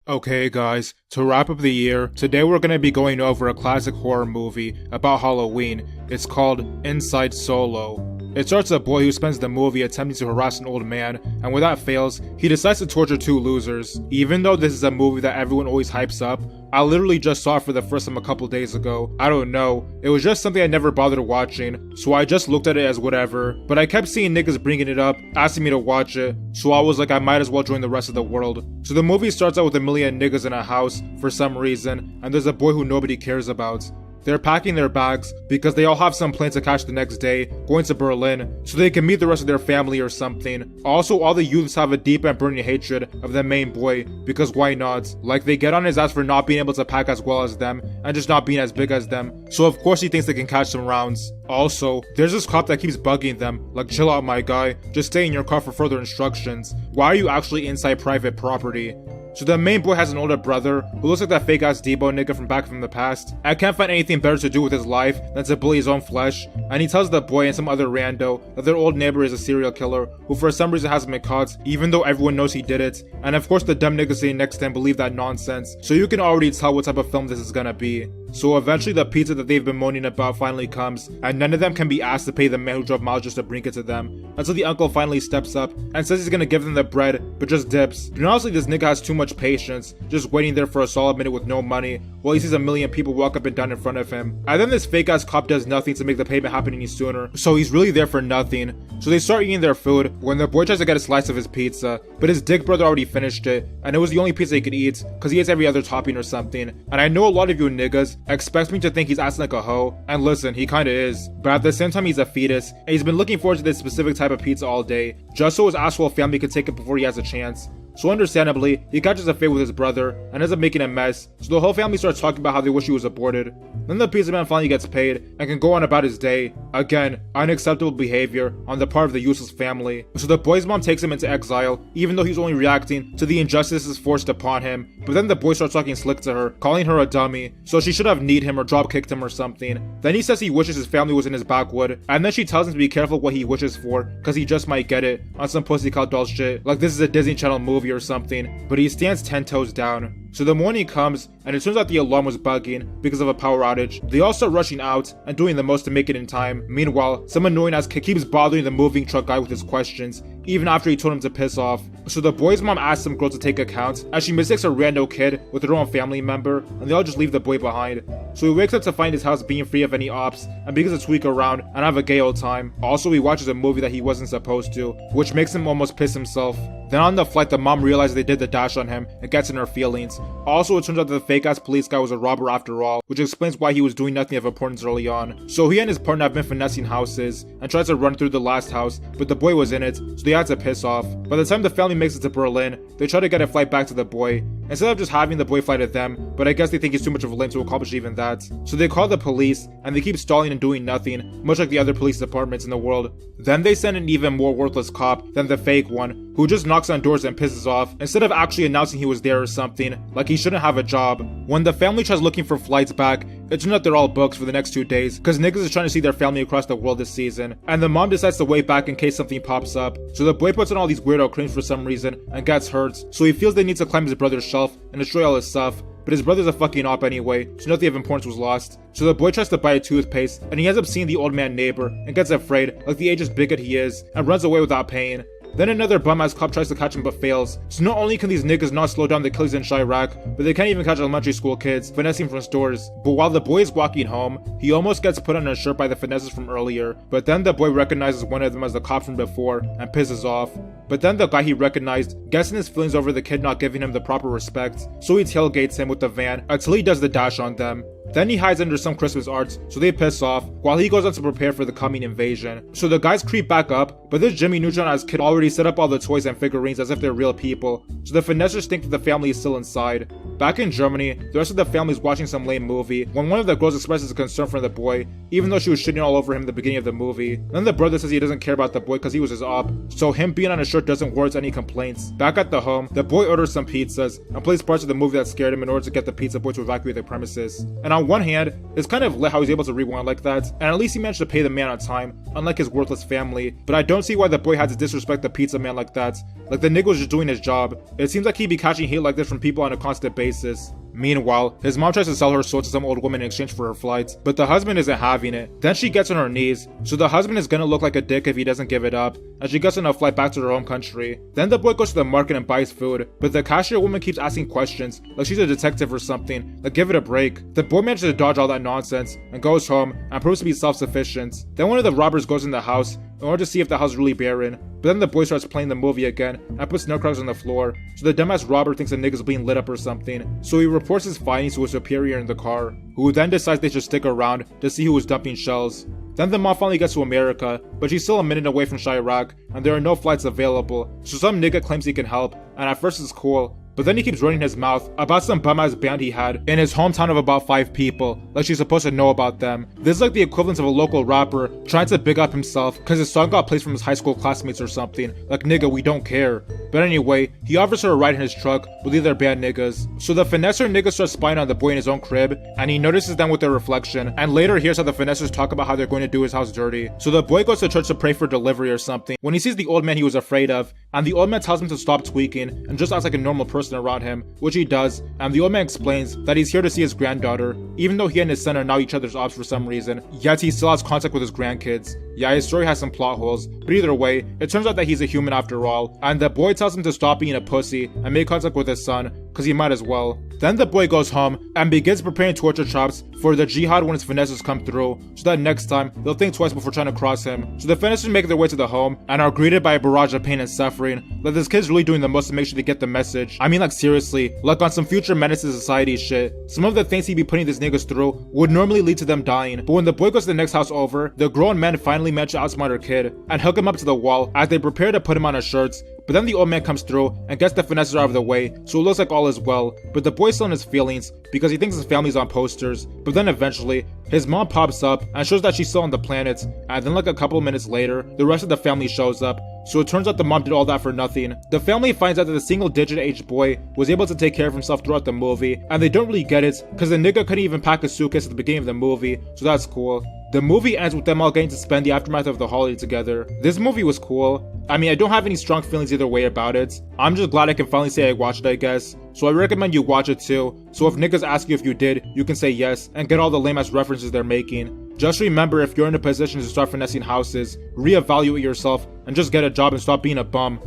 Okay guys, to wrap up the year, today we're going to be going over a classic horror movie about Halloween. It's called Inside Solo. It starts a boy who spends the movie attempting to harass an old man, and when that fails, he decides to torture two losers. Even though this is a movie that everyone always hypes up, I literally just saw it for the first time a couple days ago. I don't know, it was just something I never bothered watching, so I just looked at it as whatever. But I kept seeing niggas bringing it up, asking me to watch it, so I was like I might as well join the rest of the world. So the movie starts out with a million niggas in a house for some reason, and there's a boy who nobody cares about. They're packing their bags because they all have some plane to catch the next day, going to Berlin, so they can meet the rest of their family or something. Also, all the youths have a deep and burning hatred of the main boy, because why not? Like, they get on his ass for not being able to pack as well as them, and just not being as big as them, so of course he thinks they can catch some rounds. Also, there's this cop that keeps bugging them, like, chill out my guy, just stay in your car for further instructions. Why are you actually inside private property? So the main boy has an older brother who looks like that fake ass Debo nigga from back from the past. I can't find anything better to do with his life than to bully his own flesh, and he tells the boy and some other rando that their old neighbor is a serial killer who for some reason hasn't been caught, even though everyone knows he did it. And of course the dumb niggas sitting next to him believe that nonsense, so you can already tell what type of film this is gonna be. So eventually the pizza that they've been moaning about finally comes, and none of them can be asked to pay the man who drove miles just to bring it to them, until the uncle finally steps up and says he's gonna give them the bread, but just dips. And honestly, this nigga has too much patience, just waiting there for a solid minute with no money, while he sees a million people walk up and down in front of him. And then this fake ass cop does nothing to make the payment happen any sooner, so he's really there for nothing. So they start eating their food when the boy tries to get a slice of his pizza, but his dick brother already finished it, and it was the only pizza he could eat, cause he eats every other topping or something. And I know a lot of you niggas expect me to think he's acting like a hoe, and listen, he kinda is, but at the same time he's a fetus, and he's been looking forward to this specific type of pizza all day, just so his asshole family could take it before he has a chance. So understandably, he catches a fit with his brother and ends up making a mess, so the whole family starts talking about how they wish he was aborted. Then the pizza man finally gets paid and can go on about his day. Again, unacceptable behavior on the part of the useless family. So the boy's mom takes him into exile, even though he's only reacting to the injustices forced upon him. But then the boy starts talking slick to her, calling her a dummy, so she should have kneed him or drop kicked him or something. Then he says he wishes his family was in his backwood, and then she tells him to be careful what he wishes for, cause he just might get it on some Pussycat Doll shit, like this is a Disney Channel movie or something, but he stands 10 toes down. So the morning comes, and it turns out the alarm was bugging because of a power outage. They all start rushing out and doing the most to make it in time. Meanwhile, some annoying ass kid keeps bothering the moving truck guy with his questions, even after he told him to piss off. So the boy's mom asks some girl to take account, as she mistakes a rando kid with her own family member, and they all just leave the boy behind. So he wakes up to find his house being free of any ops, and begins to tweak around and have a gay old time. Also, he watches a movie that he wasn't supposed to, which makes him almost piss himself. Then on the flight, the mom realizes they did the dash on him and gets in her feelings. Also, it turns out that the fake ass police guy was a robber after all, which explains why he was doing nothing of importance early on. So he and his partner have been finessing houses and tries to run through the last house, but the boy was in it, so they had to piss off. By the time the family makes it to Berlin, they try to get a flight back to the boy, instead of just having the boy fly to them, but I guess they think he's too much of a lame to accomplish even that. So they call the police, and they keep stalling and doing nothing, much like the other police departments in the world. Then they send an even more worthless cop than the fake one, who just knocks on doors and pisses off, instead of actually announcing he was there or something, like he shouldn't have a job. When the family tries looking for flights back, it turns out they're all booked for the next 2 days, cause niggas is trying to see their family across the world this season, and the mom decides to wait back in case something pops up. So the boy puts on all these weirdo creams for some reason, and gets hurt, so he feels they need to climb his brother's shelf and destroy all his stuff. But his brother's a fucking op anyway, so nothing of importance was lost. So the boy tries to buy a toothpaste, and he ends up seeing the old man neighbor, and gets afraid, like the ageist bigot he is, and runs away without paying. Then another bum-ass cop tries to catch him but fails. So not only can these niggas not slow down the killings in Chirac, but they can't even catch elementary school kids finessing from stores. But while the boy is walking home, he almost gets put on a shirt by the finesses from earlier, but then the boy recognizes one of them as the cop from before, and pisses off. But then the guy he recognized gets in his feelings over the kid not giving him the proper respect, so he tailgates him with the van until he does the dash on them. Then he hides under some Christmas arts, so they piss off, while he goes on to prepare for the coming invasion. So the guys creep back up, but this Jimmy Neutron-ass kid already set up all the toys and figurines as if they're real people, so the finessers think that the family is still inside. Back in Germany, the rest of the family is watching some lame movie, when one of the girls expresses a concern for the boy, even though she was shitting all over him at the beginning of the movie. Then the brother says he doesn't care about the boy because he was his op, so him being on a shirt doesn't warrant any complaints. Back at the home, the boy orders some pizzas, and plays parts of the movie that scared him in order to get the pizza boy to evacuate the premises. And on one hand, it's kind of lit how he's able to rewind like that, and at least he managed to pay the man on time, unlike his worthless family, but I don't see why the boy had to disrespect the pizza man like that. Like the nigga was just doing his job. It seems like he'd be catching hate like this from people on a constant basis. Meanwhile, his mom tries to sell her soul to some old woman in exchange for her flight, but the husband isn't having it. Then she gets on her knees, so the husband is gonna look like a dick if he doesn't give it up, and she gets on a flight back to her home country. Then the boy goes to the market and buys food, but the cashier woman keeps asking questions, like she's a detective or something, like give it a break. The boy manages to dodge all that nonsense, and goes home, and proves to be self-sufficient. Then one of the robbers goes in the house, in order to see if the house is really barren, but then the boy starts playing the movie again, and puts nutcrackers on the floor, so the dumbass robber thinks the nigga's being lit up or something, so he reports his findings to a superior in the car, who then decides they should stick around to see who was dumping shells. Then the mom finally gets to America, but she's still a minute away from Chirac, and there are no flights available, so some nigga claims he can help, and at first it's cool, but then he keeps running his mouth about some bum-ass band he had in his hometown of about 5 people, like she's supposed to know about them. This is like the equivalent of a local rapper trying to big up himself cause his song got plays from his high school classmates or something, like nigga we don't care. But anyway, he offers her a ride in his truck with the other band niggas. So the finesser nigga starts spying on the boy in his own crib, and he notices them with their reflection, and later hears how the finessers talk about how they're going to do his house dirty. So the boy goes to church to pray for delivery or something, when he sees the old man he was afraid of, and the old man tells him to stop tweaking and just acts like a normal person around him, which he does, and the old man explains that he's here to see his granddaughter, even though he and his son are now each other's ops for some reason, yet he still has contact with his grandkids. Yeah, his story has some plot holes, but either way, it turns out that he's a human after all, and the boy tells him to stop being a pussy and make contact with his son, cause he might as well. Then the boy goes home and begins preparing torture traps for the jihad when his finessers come through, so that next time, they'll think twice before trying to cross him. So the finessers make their way to the home and are greeted by a barrage of pain and suffering, like this kid's really doing the most to make sure they get the message. I mean like seriously, like on some future menace to society shit. Some of the things he'd be putting these niggas through would normally lead to them dying, but when the boy goes to the next house over, the grown men finally manage to outsmart her kid and hook him up to the wall as they prepare to put him on his shirts. But then the old man comes through and gets the finessers out of the way, so it looks like all is well. But the boy's still in his feelings because he thinks his family's on posters. But then eventually, his mom pops up and shows that she's still on the planet, and then like a couple of minutes later, the rest of the family shows up. So it turns out the mom did all that for nothing. The family finds out that the single-digit aged boy was able to take care of himself throughout the movie, and they don't really get it because the nigga couldn't even pack a suitcase at the beginning of the movie, so that's cool. The movie ends with them all getting to spend the aftermath of the holiday together. This movie was cool. I mean, I don't have any strong feelings either way about it. I'm just glad I can finally say I watched it, I guess. So I recommend you watch it too. So if niggas ask you if you did, you can say yes and get all the lame-ass references they're making. Just remember, if you're in a position to start finessing houses, reevaluate yourself and just get a job and stop being a bum.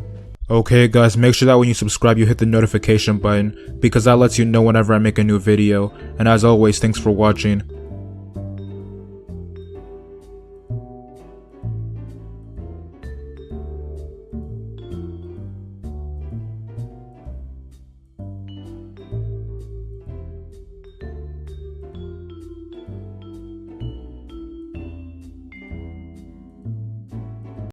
Okay guys, make sure that when you subscribe you hit the notification button, because that lets you know whenever I make a new video. And as always, thanks for watching.